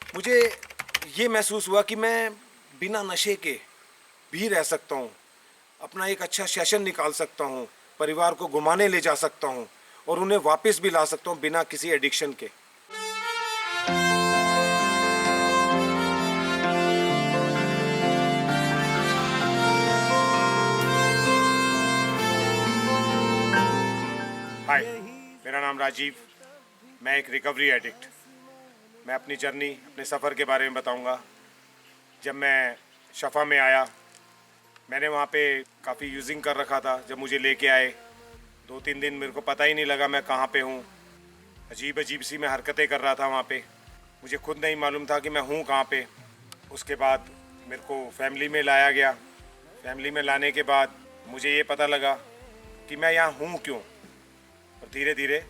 मुझे ये महसूस हुआ कि मैं बिना नशे के भी रह सकता हूँ, अपना एक अच्छा सेशन निकाल सकता हूँ, परिवार को घुमाने ले जा सकता हूँ और उन्हें वापस भी ला सकता हूँ बिना किसी एडिक्शन के। हाय, मेरा नाम राजीव। मैं एक रिकवरी एडिक्ट। मैं अपनी जर्नी, अपने सफ़र के बारे में बताऊंगा। जब मैं शफा में आया, मैंने वहाँ पे काफ़ी यूजिंग कर रखा था। जब मुझे लेके आए 2-3 दिन मेरे को पता ही नहीं लगा मैं कहाँ पे हूँ। अजीब अजीब सी मैं हरकतें कर रहा था वहाँ पे। मुझे खुद नहीं मालूम था कि मैं हूँ कहाँ पे। उसके बाद मेरे को फैमिली में लाया गया। फैमिली में लाने के बाद मुझे ये पता लगा कि मैं यहाँ हूँ क्यों। और धीरे धीरे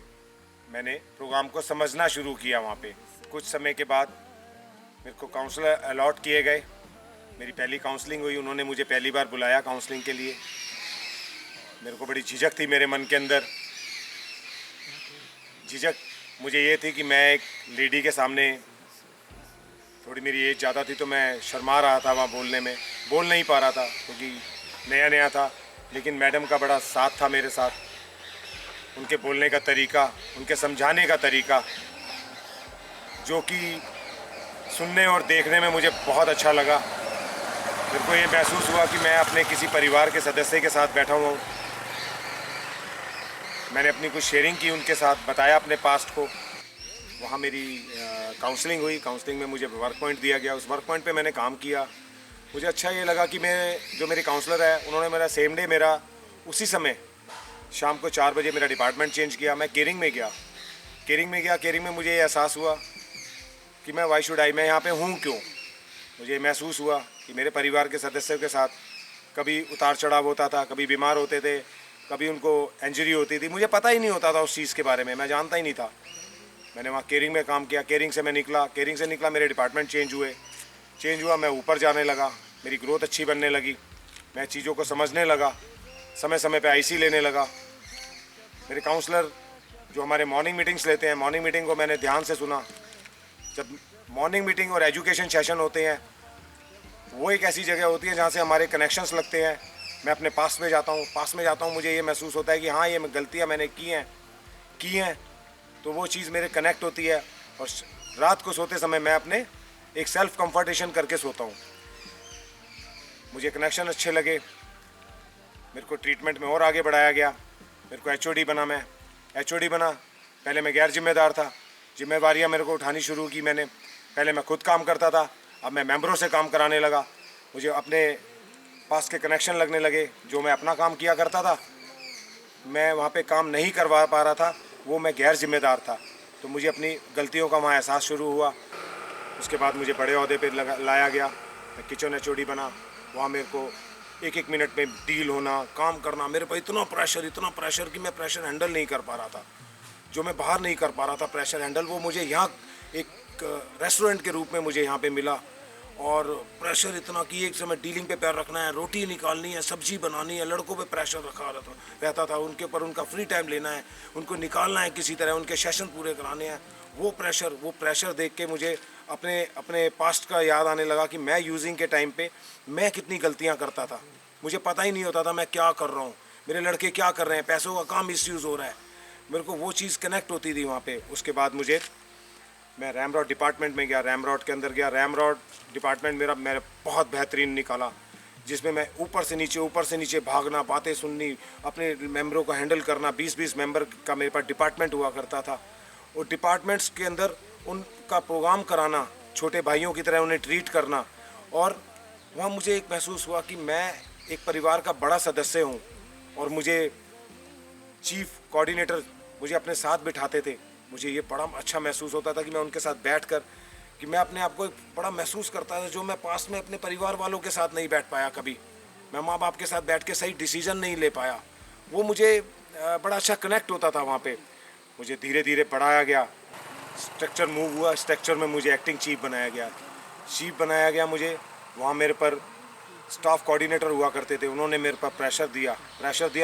मैंने प्रोग्राम को समझना शुरू किया। वहाँ पे कुछ समय के बाद मेरे को काउंसलर अलॉट किए गए। मेरी पहली काउंसलिंग हुई। उन्होंने मुझे पहली बार बुलाया काउंसलिंग के लिए। मेरे को बड़ी झिझक थी मेरे मन के अंदर। झिझक मुझे ये थी कि मैं एक लेडी के सामने, थोड़ी मेरी एज ज़्यादा थी तो मैं शर्मा रहा था वहाँ बोलने में, बोल नहीं पा रहा था क्योंकि नया नया था। लेकिन मैडम का बड़ा साथ था मेरे साथ। उनके बोलने का तरीका, उनके समझाने का तरीका, जो कि सुनने और देखने में मुझे बहुत अच्छा लगा। मेरे को ये महसूस हुआ कि मैं अपने किसी परिवार के सदस्य के साथ बैठा हुआ हूँ। मैंने अपनी कुछ शेयरिंग की, उनके साथ बताया अपने पास्ट को। वहाँ मेरी काउंसलिंग हुई। काउंसलिंग में मुझे वर्क पॉइंट दिया गया। उस वर्क पॉइंट पे मैंने काम किया। मुझे अच्छा ये लगा कि मैं, जो मेरे काउंसलर है, उन्होंने मेरा सेम डे, मेरा उसी समय शाम को 4 बजे मेरा डिपार्टमेंट चेंज किया। मैं केयरिंग में गया। केयरिंग में मुझे ये एहसास हुआ कि मैं वाई शुड आई, मैं यहाँ पे हूँ क्यों। मुझे महसूस हुआ कि मेरे परिवार के सदस्यों के साथ कभी उतार चढ़ाव होता था, कभी बीमार होते थे, कभी उनको इंजरी होती थी। मुझे पता ही नहीं होता था उस चीज़ के बारे में, मैं जानता ही नहीं था। मैंने वहाँ केयरिंग में काम किया। केयरिंग से मैं निकला। केयरिंग से निकला, मेरे डिपार्टमेंट चेंज हुआ। मैं ऊपर जाने लगा। मेरी ग्रोथ अच्छी बनने लगी। मैं चीज़ों को समझने लगा। समय समय पे आईसी लेने लगा। मेरे काउंसलर जो हमारे मॉर्निंग मीटिंग्स लेते हैं, मॉर्निंग मीटिंग को मैंने ध्यान से सुना। जब मॉर्निंग मीटिंग और एजुकेशन सेशन होते हैं, वो एक ऐसी जगह होती है जहाँ से हमारे कनेक्शंस लगते हैं। मैं अपने पास में जाता हूँ। मुझे ये महसूस होता है कि हाँ, ये गलतियाँ मैंने की हैं, तो वो चीज़ मेरे कनेक्ट होती है। और रात को सोते समय मैं अपने एक सेल्फ कंफर्टेशन करके सोता हूँ। मुझे कनेक्शन अच्छे लगे। मेरे को ट्रीटमेंट में और आगे बढ़ाया गया। मेरे को एचओडी बना। मैं एचओडी बना। पहले मैं गैर जिम्मेदार था। जिम्मेवारियाँ मेरे को उठानी शुरू की मैंने। पहले मैं खुद काम करता था, अब मैं मेंबरों से काम कराने लगा। मुझे अपने पास के कनेक्शन लगने लगे। जो मैं अपना काम किया करता था, मैं वहाँ पे काम नहीं करवा पा रहा था, वो मैं गैर जिम्मेदार था। तो मुझे अपनी गलतियों का वहाँ एहसास शुरू हुआ। उसके बाद मुझे बड़े अहदे पे लाया गया। मैं किचन एचओडी बना। वहाँ मेरे को एक एक मिनट में डील होना, काम करना। मेरे पर इतना प्रेशर कि मैं प्रेशर हैंडल नहीं कर पा रहा था। जो मैं बाहर नहीं कर पा रहा था प्रेशर हैंडल, वो मुझे यहाँ एक रेस्टोरेंट के रूप में मुझे यहाँ पे मिला। और प्रेशर इतना कि एक समय डीलिंग पे पैर रखना है, रोटी निकालनी है, सब्जी बनानी है। लड़कों पे प्रेशर रखा रहता था। उनके ऊपर उनका फ्री टाइम लेना है, उनको निकालना है किसी तरह, उनके सेशन पूरे कराने हैं। वो प्रेशर देख के मुझे अपने अपने पास्ट का याद आने लगा कि मैं यूजिंग के टाइम पे मैं कितनी गलतियाँ करता था। मुझे पता ही नहीं होता था मैं क्या कर रहा हूँ, मेरे लड़के क्या कर रहे हैं, पैसों का काम मिसयूज़ हो रहा है। मेरे को वो चीज़ कनेक्ट होती थी वहाँ पे। उसके बाद मैं रैमरॉड डिपार्टमेंट में गया। रैमरॉड के अंदर गया। रैमरॉड डिपार्टमेंट मेरा बहुत बेहतरीन निकाला, जिसमें मैं ऊपर से नीचे भागना, बातें सुननी, अपने मेंबरों को हैंडल करना। 20-20 मेंबर का मेरे पास डिपार्टमेंट हुआ करता था। और डिपार्टमेंट्स के अंदर उनका प्रोग्राम कराना, छोटे भाइयों की तरह उन्हें ट्रीट करना। और वहाँ मुझे एक महसूस हुआ कि मैं एक परिवार का बड़ा सदस्य हूँ। और मुझे चीफ कोऑर्डिनेटर मुझे अपने साथ बिठाते थे। मुझे ये बड़ा अच्छा महसूस होता था कि मैं उनके साथ बैठकर, कि मैं अपने आप को एक बड़ा महसूस करता था, जो मैं पास में अपने परिवार वालों के साथ नहीं बैठ पाया कभी। मैं माँ बाप के साथ बैठ के सही डिसीजन नहीं ले पाया। वो मुझे बड़ा अच्छा कनेक्ट होता था वहाँ पे। मुझे धीरे धीरे बढ़ाया गया। स्ट्रक्चर मूव हुआ। स्ट्रक्चर में मुझे एक्टिंग चीफ बनाया गया मुझे। वहाँ मेरे पर स्टाफ कोऑर्डिनेटर हुआ करते थे। उन्होंने मेरे पर प्रेशर दिया,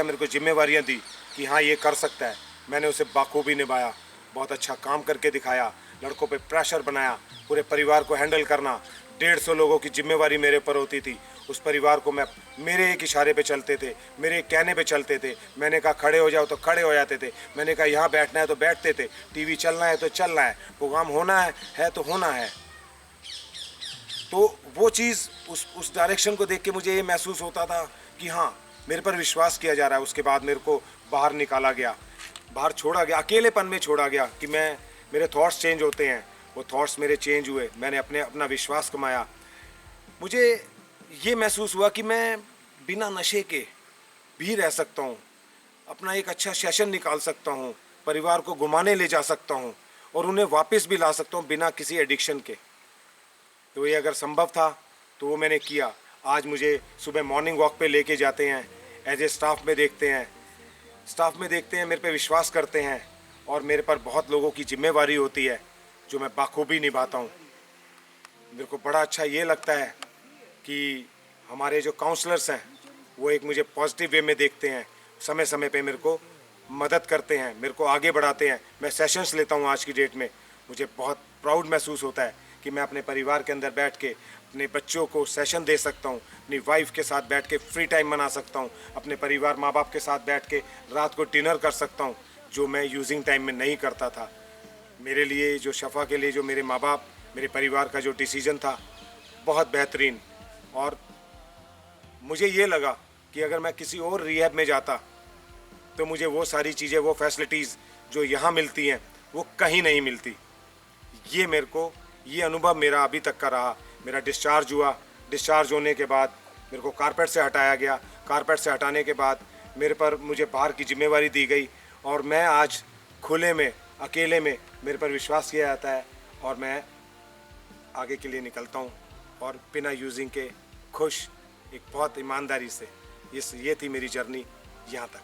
मेरे को जिम्मेवारियाँ दी कि हाँ, ये कर सकता है। मैंने उसे बाखूबी निभाया, बहुत अच्छा काम करके दिखाया। लड़कों पे प्रेशर बनाया, पूरे परिवार को हैंडल करना, 150 लोगों की जिम्मेवारी मेरे पर होती थी। उस परिवार को मैं मेरे एक इशारे पे चलते थे, मेरे एक कहने पे चलते थे। मैंने कहा खड़े हो जाओ तो खड़े हो जाते थे, मैंने कहा यहाँ बैठना है तो बैठते थे, टीवी चलना है तो चलना है, प्रोग्राम होना है तो होना है। तो वो चीज़ उस डायरेक्शन को देख के मुझे ये महसूस होता था कि हाँ, मेरे पर विश्वास किया जा रहा है। उसके बाद मेरे को बाहर निकाला गया, बाहर छोड़ा गया, अकेलेपन में छोड़ा गया कि मेरे थॉट्स चेंज होते हैं। वो थॉट्स मेरे चेंज हुए, मैंने अपना विश्वास कमाया। मुझे ये महसूस हुआ कि मैं बिना नशे के भी रह सकता हूँ, अपना एक अच्छा सेशन निकाल सकता हूँ, परिवार को घुमाने ले जा सकता हूँ और उन्हें वापस भी ला सकता हूँ बिना किसी एडिक्शन के। तो ये अगर संभव था तो वो मैंने किया। आज मुझे सुबह मॉर्निंग वॉक पे लेके जाते हैं, एज ए स्टाफ में देखते हैं, मेरे पे विश्वास करते हैं और मेरे पर बहुत लोगों की जिम्मेवारी होती है जो मैं बाखूबी निभाता हूँ। मेरे को बड़ा अच्छा ये लगता है कि हमारे जो काउंसलर्स हैं वो एक मुझे पॉजिटिव वे में देखते हैं, समय समय पे मेरे को मदद करते हैं, मेरे को आगे बढ़ाते हैं। मैं सेशंस लेता हूँ आज की डेट में, मुझे बहुत प्राउड महसूस होता है कि मैं अपने परिवार के अंदर बैठ के अपने बच्चों को सेशन दे सकता हूँ, अपनी वाइफ के साथ बैठ के फ्री टाइम मना सकता हूँ, अपने परिवार माँ बाप के साथ बैठ के रात को डिनर कर सकता हूँ, जो मैं यूजिंग टाइम में नहीं करता था। मेरे लिए जो शफ़ा के लिए जो मेरे माँ बाप, मेरे परिवार का जो डिसीजन था बहुत बेहतरीन। और मुझे ये लगा कि अगर मैं किसी और रिहैब में जाता तो मुझे वो सारी चीज़ें, वो फैसिलिटीज़ जो यहाँ मिलती हैं वो कहीं नहीं मिलती। ये अनुभव मेरा अभी तक का रहा। मेरा डिस्चार्ज हुआ, डिस्चार्ज होने के बाद मेरे को कारपेट से हटाया गया, कारपेट से हटाने के बाद मुझे बाहर की जिम्मेवारी दी गई और मैं आज खुले में, अकेले में मेरे पर विश्वास किया जाता है और मैं आगे के लिए निकलता हूँ और बिना यूजिंग के खुश, एक बहुत ईमानदारी से। ये थी मेरी जर्नी यहाँ तक।